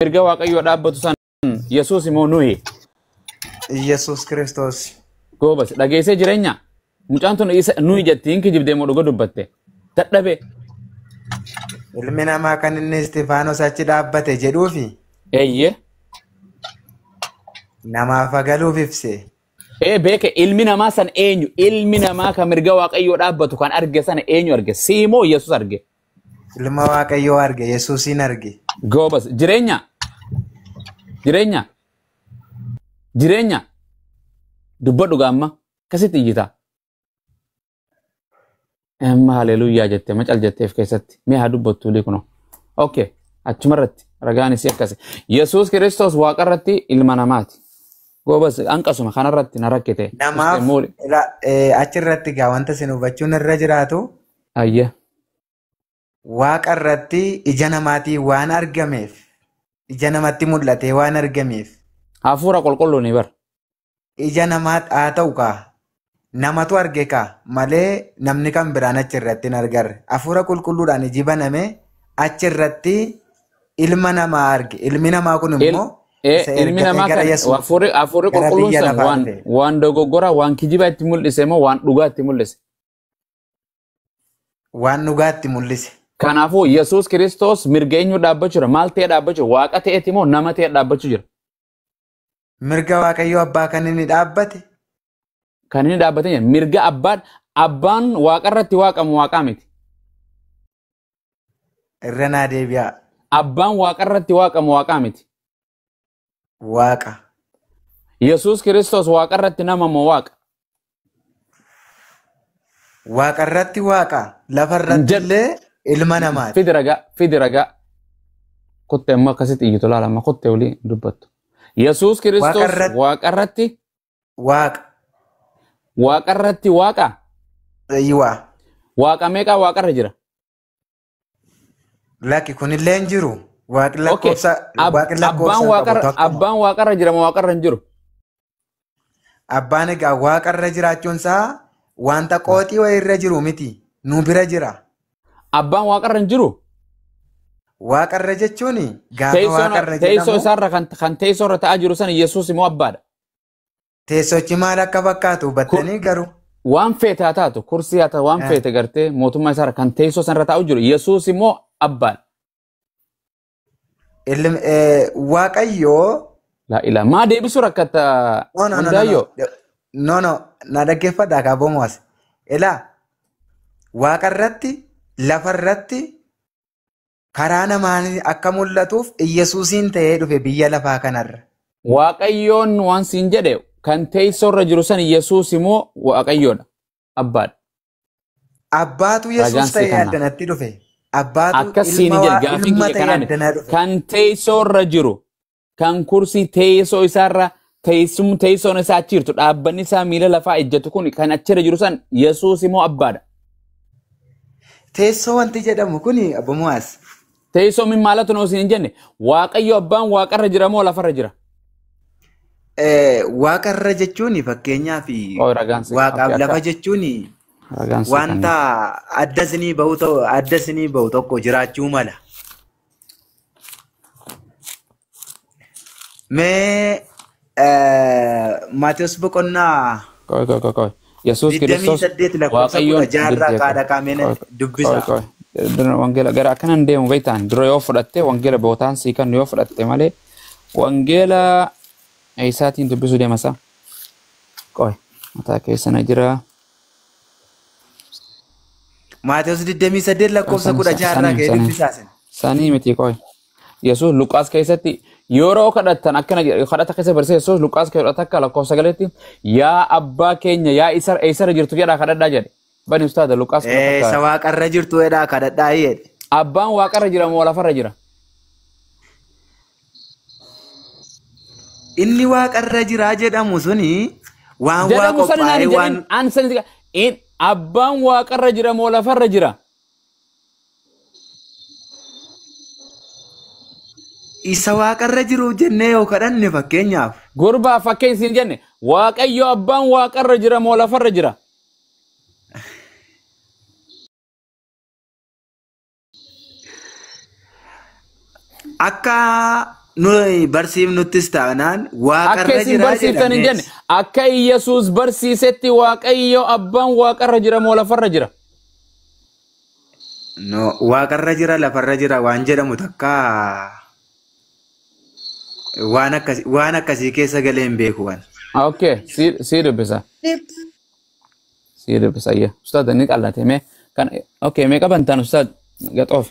mirga waaqayyoo dhaabbatu san Yesuus immoo nuyi. Yesuus Kiristoos. Goobas dhageessee jireenya mucaan tun isa nuyi jettiin kijibdee moo dhuga dubbatte dadhabe. Ilmi namaa kan inni Istifaanos achi dhaabbate jedhuufi Eeyyee. namaaf agaluuf ibse. Beeke ilmi namaa san eenyu? Ilmi namaa kan mirga waaqayyoo dhaabbatu kan arge sana eenyu arge? Siimoo Yesuus arge? Ilma Waaqayyoo arge, Yesuusin arge. Goobas jireenya dubbadhu gaamma akkasitti iyyita. Haleluuyaa jettee macal jetteef keessatti mee haa dubbattu kuno. Okay, achumarratti ragaan isii akkasi. Yesuus Kiristoos waaqarratti ilma namaati. Goobas hanqasuma kanarratti na rakkite. Namaaf achirratti gaa wanta isin hubachuun irra jiraatu ayya waaqarratti ija namaatii waan argameef, ija namatti mul'ate waan argameef. Hafuura qulqulluu ni bar. Ija namaat haa ta'u kaa namatu arge kaa malee namni kan biraan achirratti hin argarre. Hafuura qulqulluudhaan iji baname achirratti ilma namaa arge. Ilmi namaa kun immoo ilmi namaa kan hafuurri qulqulluun san waan dogoggora waan kijiba itti mul'ise moo waan dhugaa itti mul'ise? Waan dhugaa itti mul'ise. Kanaafuu Yesuus Kiristoos mirga eenyu dhaabbachuu jira? Maal ta'ee dhaabbachuu jira? Waaqa ta'eeti moo nama ta'ee dhaabbachuu jira? Mirga Waaqayyoo Abbaa kan inni dhaabbate. Kan inni dhaabbate jira. Mirga abbaan waaqarratti waaqamu waaqaa miti. Irra naa deebi'a. Abbaan waaqarratti waaqamu waaqaa miti. Waaqa. Yesuus Kiristoos waaqarratti nama moo waaqa? Waaqarratti waaqa. Lafarratti illee ilma namaati. Fidi ragaa. Kutte immoo akkasitti iyyitu laalama kutte olii dubbattu. Yesuus Kiristoos waaqarratti waaqa. Waaqarratti waaqa? Eeyyuu. Waaqa meeqaa waaqarra jira? Lakki kunillee hin jiru. Waaqni lakkoofsa abbaan waaqarra jira moo waaqarra hin jiru? Abbaan egaa waaqarra jiraachuun isaa wanta qooxii wayii irra jiru miti. Nu bira jira. Abbaan waaqarra hin jiru? Waaqarra jechuun gaafa waaqarra jedhamu. Teessoo isaarra kan teessoo irra ta'aa jiru sana Yesuus immoo abbaadha. Teessochi maal akka fakkaatu hubattanii garuu. Waan feete haa taatu kursii haa taatu waan feete gartee mootummaa isaarra kan teessoo sanarra taa'u jiru Yesuus immoo abbaadha. Waaqayyoo. Maa deebisuu rakkata hundaayyoo? No, na dhaggeeffadhaa kaabomoos. Ilaa waaqarratti lafarratti karaa namaan akka mul'atuuf Yesuusiin ta'ee dhufe biyya lafaa kanarra. Waaqayyoon waan siin jedhe kan teessoo irra jiru san Yesuus immoo Waaqayyoodha. Abbaadha. Abbaatu Yesuus ta'ee addanatti dhufe. Akkasiin ilma ta'ee kan teessoo irra jiru kan kursii teessoo isaarra teessoon isaa achi jirtu dhaabbanni isaa miila lafaa ejjatu kun kan achirra jiru san Yesuus immoo abbaadha. Teessoo wanti jedhamu kun abbomuwaas. Teessoo min maalatu noo siin jenne Waaqayyo abbaan waaqarra jira moo lafarra jira? Waaqarra jechuun fakkeenyaaf waaqaaf lafa jechuun wanta adda isinii bahu tokko jiraachuu mala. Mee Maatiyus boqonnaa Yesuus Kiristoos Waaqayyoon jaarraa kaadha kaameen dubbisa. Wangeela gara akkanan deemu beektaan dura yoo fudhatte wangeela bootaan sii kan yoo fudhatte malee wangeela isaatiin dubbisuu deemasa. Qoy mataa keessa na jira. Maatiyus 28 lakkoofsa 16 kee dubbisaasin. Sanii miti qoy. Yesuus Luqaas keessatti yeroo kadhatan akkana kadhata keessa barsiise Yesuus Luqaas keessatti akka lakkoofsa galetti yaa abbaa keenya yaa isarra jirtu jedhaa kadhadhaa jedhe. Bani ustaada Luqaas keessatti. Isa waaqarra jirtu jedhaa kadhadhaa jedhe. Abbaan waaqarra jira moo lafarra jira? Inni waaqarra jira jedhamu suni waan waa qophaa'ee waan abbaan waaqarra jira moo lafarra jira? Isa waaqarra jiru jennee yoo kadhanne fakkeenyaaf. Gurbaa fakkeenya siin jenne Waaqayyo abbaan waaqarra jira moo lafarra jira? Akka nuyi barsiifnuttis taanaan waaqarra Akka isin jira barsiiftan hin jenne jedhamees. akka Yesuus barsiisetti Waaqayyo abbaan waaqarra jira moo lafarra jira? No, waaqarra jira lafarra jira waan jedhamu takka waan akkasii keessa galee hin beeku waan. Okay, sii dubbisa. Sii dubbisa iyya. Ustaad inni qal'ate mee kan okay mee qabantaan ustaad gaxoof.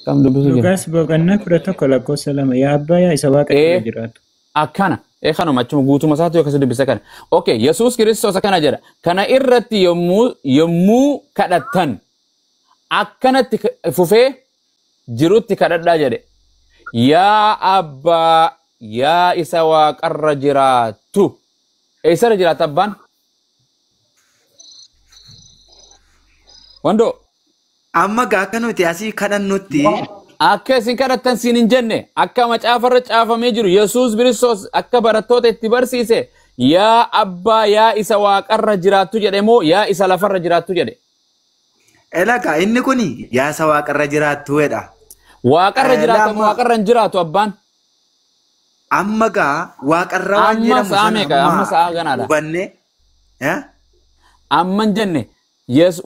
Kam dubbisu jira? Lukaas boqonnaa 11:2 yaa abbaa yaa isa waaqa keessa jiraatu. Akkana kanuma achuma guutuma isaatu akkasii dubbisa kana. Okay, Yesuus Kiristoos akkana jedha. Kana irratti yommuu kadhattan akkanatti fufee jirutti kadhadhaa jedhe. Yaa abbaa yaa isa waaqarra jiraattu. Eessarra jiraata abbaan? Wandoo. Amma gaaka nuti asii kadhannutti Akka isin kadhattan siin hin jenne akka macaafarra caafamee jiru Yesuus Kiristoos akka barattoota itti barsiise yaa abbaa yaa isa waaqarra jiraattu jedhe moo yaa isa lafarra jiraattu jedhe? elaga inni kuni yaa isa waaqarra jiraattuedha. Waaqarra jiraata moo waaqarra hin jiraatu abbaan? Amma gaa waaqarra waan jedhamu amma sa'a ganaadha. hubanne Amma hin jenne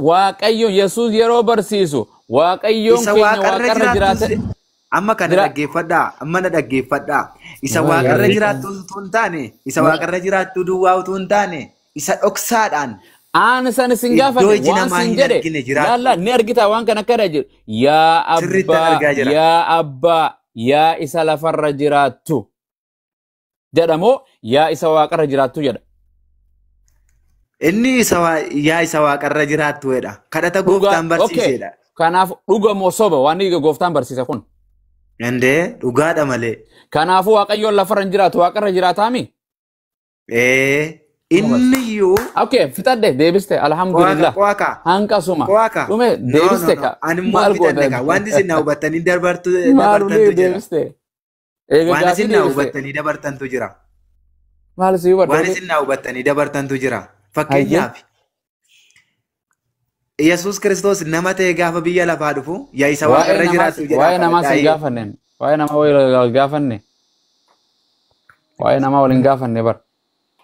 Waaqayyo Yesuus yeroo barsiisu Waaqayyoon isa keenya waaqarra waaqarra jiraata. jiraattu amma kana dhaggeeffadhaa amma na dhaggeeffadhaa isa waaqarra jiraattu utuu hin taane isa waaqarra jiraattu duwwaa utuu hin taane isa dhoksaadhaan Aan san isin gaafa Iddoo iji waan namaa sin hin jedhe argine jiraatu. laalla ni argita waan kana akka jiru yaa Sirriitti abbaa argaa jira. yaa abbaa yaa isa lafarra jiraattu jedhamoo yaa isa waaqarra jiraattu jedha. inni yaa isa waaqarra jiraattuedha. Kadhata gooftaan barsiisedha. Kanaaf dhuga moo soba waan inni gooftaan barsiise kun. Dandee dhugaadha malee. Kanaafuu waaqayyoon lafarra hin jiraatu waaqarra jiraataami. Inni iyyuu Okay, fixadhe deebiste alhamdulillah. Qoaka. Hanqasuma. Qoaka. Dhume deebiste ka. Ani immoo fixadhe ka. Wanti isin na hubattanii dabartantu Maalullee jira. deebiste. Eega Waan gaafii isin na deebiste. hubattanii dabartantu jira. Maal si hubadhu? Waan isin na hubattanii dabartantu jira. Fakkeenyaaf. Yesuus Kiristoos nama ta'e gaafa biyya lafaa dhufu yaa isa waaqarra jiraatu jedha. Waa'ee namaa sin gaafanneen. Waa'ee namaa wal gaafanne. Waa'ee namaa wal hin gaafanne bar.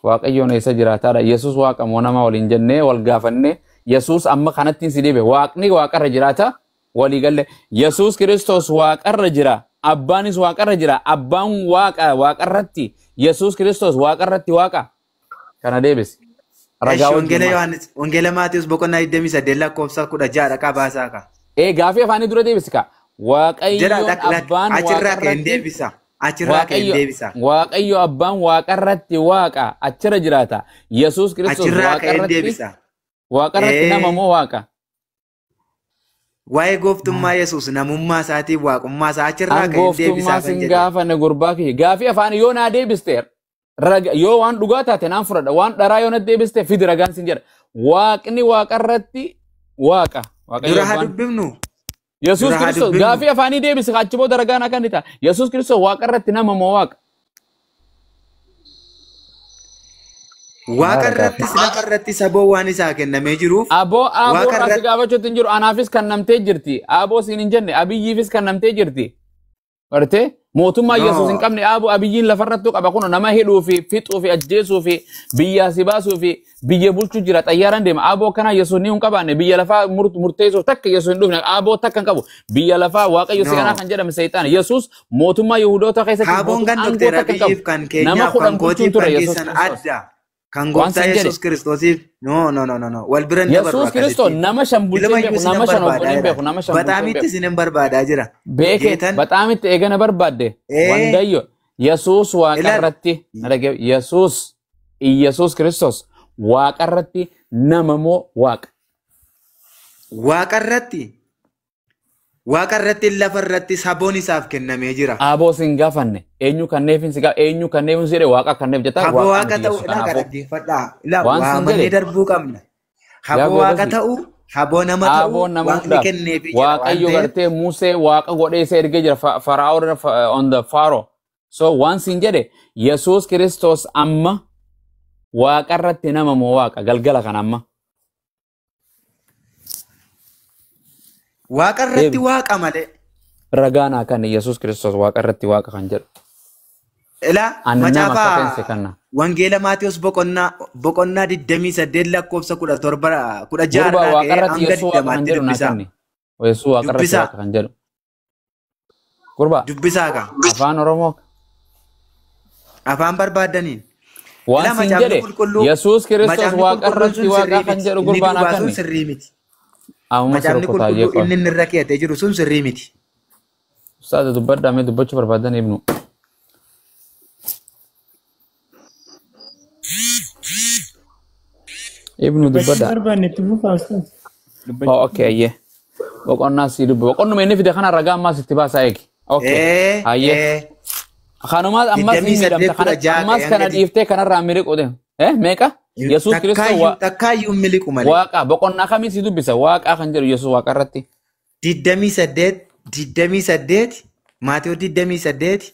Waaqayyoon eessa jiraataadha. Yesuus waaqa moo nama waliin jennee wal gaafanne. Yesuus amma kanattiin si deebe. Waaqni waaqarra jiraata. Walii galle. Yesuus Kiristoos waaqarra jira. Abbaanis waaqarra jira. Abbaan waaqa waaqarratti. Yesuus Kiristoos waaqarratti waaqa. Kana deebisi. Ragaa Wangeela Yohaannis Wangeela Maatiyus boqonnaa 28 lakkoofsa 16 qabaasaa ka. Gaafii afaanii dura deebisi ka. Waaqayyoon abbaan achirraa ka'een waaqarratti. deebisa. Achirraa ka'een deebisa. Waaqayyo abbaan waaqarratti waaqa achirra jiraata. Yesuus Kiristoos Achirraa ka'een deebisa. waaqarratti nama moo waaqa? Waa'ee gooftummaa Yesuus namummaa isaatiif waaqummaa isaa achirraa ka'een Gooftummaa deebisaa kan sin jedhu. gaafanne gurbaa kiyya. Gaafii afaanii yoo naa deebiste yoo waan dhugaa taate naan fudhadha. Waan dharaa yoo na deebiste fidi ragaan sin jedha. Waaqni waaqarratti waaqa. Waaqayyo Dura haa abbaan. dubbifnu. Yesuus Dura haa Kiristoos dubbifnu. gaafii afaanii deebise achi booda ragaan akka inni ta'a. Yesuus Kiristoos waaqarratti nama moo waaqa? Waaqa irrattis lafa irratti saboo waan isaa kennamee jiruuf Aboo Waaqa as irratti- gaafachuutti hin jiru. Anaafis kan namtee jirti. Aboo siin hin jenne. Abiyyiifis kan namtee jirti. Bartee mootummaa No. Yesuus hin qabne abiyyiin lafarrattuu qaba kun nama hidhuu fi fixuu fi ajjeesuu fi biyyaa si baasuu fi biyya bulchuu jira xayyaaraan deema. Aboo kana Yesuus ni hin qabaanne biyya lafaa murteessuuf takka Yesuus hin dhufne aboo takka hin qabu. Biyya lafaa Waaqayyo No. seenaa kan jedhame seexaana. Yesuus mootummaa Yihudoota keessatti Haaboon kan aangoo Doktera takka hin qabu. Abiyyiif kan Nama keenyaaf kudhan kan bulchuun kootiif ture kan Yesuus keessan Kiristoos. adda. Kan Waan gooftaa sin jedhe. Yesuus Kiristoosiif no. Wal bira hin dabarru Yesuus Kiristoos nama shan bulchee Ilma beeku iyyuu nama sinan shan barbaadaa obboliin jira. beeku nama shan bulchee Bataamitti beeku. sinan barbaadaa jira. Beeke Geetan bataamitti eegana barbaadde Wandayyo Yesuus waaqarratti Yesuus Kiristoos waaqarratti nama moo waaqa? Waaqa irratti lafa irratti saboon isaaf kennamee jira. Aboo sin gaafanne eenyu kanneefin si eenyu kanneefin si jedhe waaqa kanneef jetta Haboo waaqa miti ta'uu Yesuus. dha Kanaafuu dhaggeeffadhaa. Ilaa Waan sin waamannee jedhe. darbuu qabna. Yaa Haboo waaqa gootasi. ta'uu haboo nama ta'uu Aboo nama waaqni hundaaf kenneefii jira waan Waaqayyo ta'eef gartee Musee waaqa godhee isa ergee jira Faraa'oo on the Pharaoh. So waan sin jedhe Yesuus Kiristoos amma waaqarratti nama moo waaqa galgala kan amma. waaqa irratti waaqa malee Ragaanaa kan Yesuus Kiristoos waaqa irratti waaqa kan jedhu. Ila Ani nama macaafa kakeense kana. Wangeela Maatiyos boqonnaa 28 lakkoofsa 16 Gurbaa waaqa irratti hanga Yesuus waaqa kan 20 jedhu naa dubbisaa. kenni. Yesuus waaqa irratti Dubbisaa. waaqa kan jedhu. Gurbaa Dubbisaa ka. afaan Oromoo Afaan barbaadaniin. waan Ila siin macaafni jedhe qulqulluu- Yesuus Kiristoos macaafni waaqa qulqulluun irratti sun waaqa sirrii kan miti. jedhu Inni gurbaa naa duwwaa sun kenni. sirrii miti. Amma Macaafni sirkutaa qulqulluu jeeqaa. inni irra keetee jiru sun sirrii miti. Ustaadha dubbadhaa mee dubbachuu barbaadan ibnu. Ibnu dubbadhaa. barbaanne itti fufaa ustaas. Oh, okay, ayyee. Boqonnaa sii dubbe. Boqonnuma inni fide kana ragaa ammaas itti baasaa eegi. Okay. Ayyee. Kanumaas ammas ni 28 miidhamta. Kana ja'a ammas ta'e kana hanga dhiiftee kanarraa miliqu deema. Meeqa? Yesuus Kiristoos Takkaayyuu miliqu malee. waaqa. Boqonnaa kamii sii dubbisa? Waaqaa kan jedhu Yesuus waaqa irratti. 28 Maatiyoo 28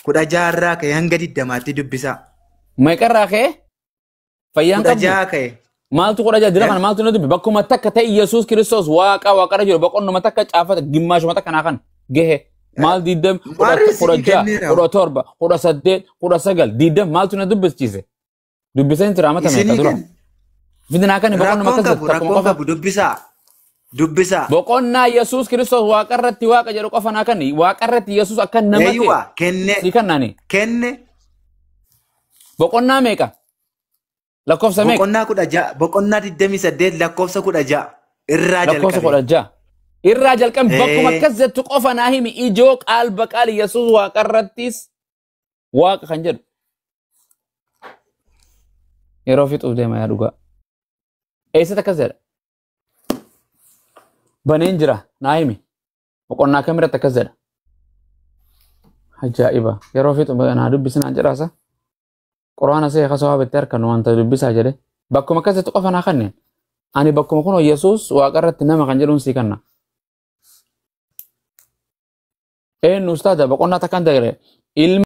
16 irraa ka'e hanga 20tti dubbisaa. Meeqa irraa ka'e? Fayyaan qabdu. 16 ka'e. Maaltu 16 jira kana maaltu na dubbe? Bakkuma takka ta'e Yesuus Kiristoos waaqa waaqarra jiru boqonnuma takka caafata gimmaashuma takka naa kan gahe. Maal 20 Maarree sii 16 kenneera. 17 18 19 20 maaltu na dubbisiise? Dubbisanii tura amata meeqa dura? Fidinaa kan boqonnuma Rakkoon takka qabu takkuma rakkoon qofa. qabu dubbisaa. Dubbisaa. Boqonnaa Yesuus Kiristoos waaqa irratti waaqa jedhu qofa naa kan waaqa irratti Yesuus akka nama ta'e Eeyyuwaa kenne sii kannaani. kenne Boqonnaa meeqa? Lakkoofsa meeqa? boqonnaa 16 boqonnaa 28 lakkoofsa 16 irraa Lakkoofsa jalqabe. 16. Irraa jalqabe bakkuma Eh. akkas jettu qofa naa himi ijoo qaal baqaal Yesuus waaqa irrattis waaqa kan jedhu. Yeroo fixuuf deema yaa dhugaa. Eessatti akkas jedha? Baneen jira naa himi. Boqonnaa kamirratti akkas jedha? Ajaa'iba. Yeroo fixu naa dubbisinaan jedhaasa. Quraana see kasawaa bittee harkan wanta dubbisaa jedhe. Bakkuma akkas jettu qofa naa kanneen. Ani bakkuma kunoo Yesuus waaqa irratti nama kan jedhuun sii kanna. Eenyu ustaadha boqonnaa takkaan ta'e ilma